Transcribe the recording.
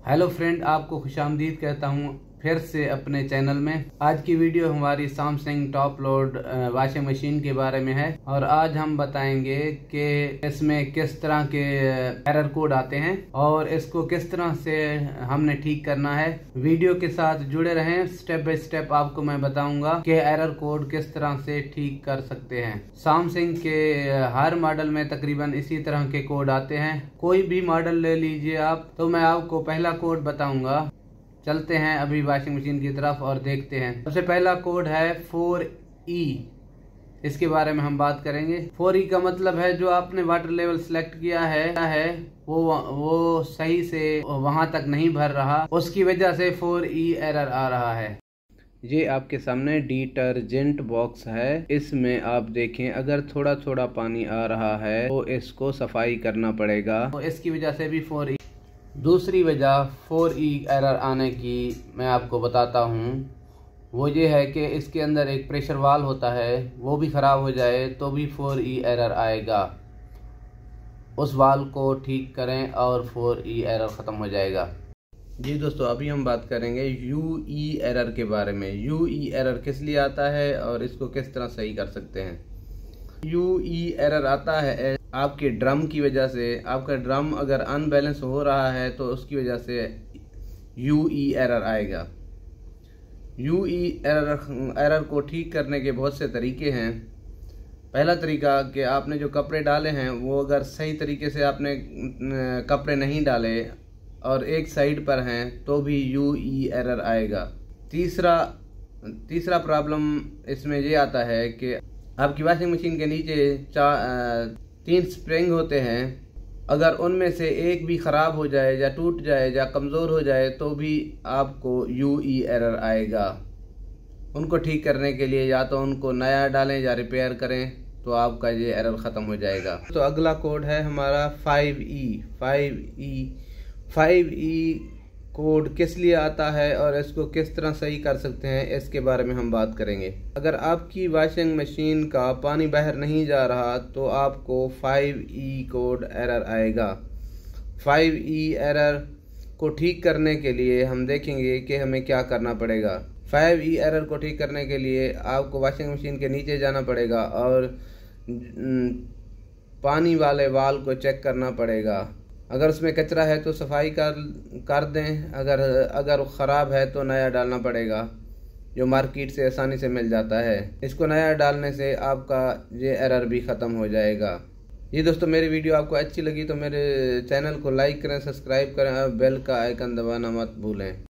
Hello friend, आपको खुशामदीद कहता हूँ फिर से अपने चैनल में। आज की वीडियो हमारी Samsung top load washing machine के बारे में है और आज हम बताएंगे कि इसमें किस तरह के एरर कोड आते हैं और इसको किस तरह से हमने ठीक करना है। वीडियो के साथ जुड़े रहें, स्टेप बाय स्टेप आपको मैं बताऊंगा कि एरर कोड किस तरह से ठीक कर सकते हैं। सैमसंग के हर मॉडल में तकरीबन इसी तरह के कोड आते हैं। कोई भी मॉडल ले लीजिए आप, तो मैं आपको पहला कोड बताऊंगा। चलते हैं अभी वॉशिंग मशीन की तरफ और देखते हैं। सबसे पहला कोड है 4E। इसके बारे में हम बात करेंगे। 4E का मतलब है जो आपने वाटर लेवल सिलेक्ट किया है वो सही से वहां तक नहीं भर रहा, उसकी वजह से 4E एरर आ रहा है। ये आपके सामने डिटर्जेंट बॉक्स है। इसमें आप देखें अगर थोड़ा थोड़ा पानी आ रहा है तो इसको सफाई करना पड़ेगा, तो इसकी वजह से भी 4E। दूसरी वजह 4E एरर आने की मैं आपको बताता हूँ। वो ये है कि इसके अंदर एक प्रेशर वाल्व होता है, वो भी ख़राब हो जाए तो भी 4E एरर आएगा। उस वाल्व को ठीक करें और 4E एरर ख़त्म हो जाएगा। जी दोस्तों, अभी हम बात करेंगे UE एरर के बारे में। UE एरर किस लिए आता है और इसको किस तरह सही कर सकते हैं। UE एरर आता है आपके ड्रम की वजह से। आपका ड्रम अगर अनबैलेंस हो रहा है तो उसकी वजह से UE एरर आएगा। UE एरर को ठीक करने के बहुत से तरीके हैं। पहला तरीका कि आपने जो कपड़े डाले हैं वो अगर सही तरीके से आपने कपड़े नहीं डाले और एक साइड पर हैं तो भी UE एरर आएगा। तीसरा प्रॉब्लम इसमें ये आता है कि आपकी वॉशिंग मशीन के नीचे 3 स्प्रिंग होते हैं। अगर उनमें से एक भी ख़राब हो जाए या टूट जाए या कमज़ोर हो जाए तो भी आपको UE एरर आएगा। उनको ठीक करने के लिए या तो उनको नया डालें या रिपेयर करें तो आपका ये एरर ख़त्म हो जाएगा। तो अगला कोड है हमारा 5E कोड किस लिए आता है और इसको किस तरह सही कर सकते हैं, इसके बारे में हम बात करेंगे। अगर आपकी वॉशिंग मशीन का पानी बाहर नहीं जा रहा तो आपको 5E कोड एरर आएगा। 5E एरर को ठीक करने के लिए हम देखेंगे कि हमें क्या करना पड़ेगा। 5E एरर को ठीक करने के लिए आपको वॉशिंग मशीन के नीचे जाना पड़ेगा और पानी वाले वाल्व को चेक करना पड़ेगा। अगर उसमें कचरा है तो सफाई कर दें, अगर ख़राब है तो नया डालना पड़ेगा, जो मार्केट से आसानी से मिल जाता है। इसको नया डालने से आपका ये एरर भी ख़त्म हो जाएगा। ये दोस्तों, मेरी वीडियो आपको अच्छी लगी तो मेरे चैनल को लाइक करें, सब्सक्राइब करें और बेल का आइकन दबाना मत भूलें।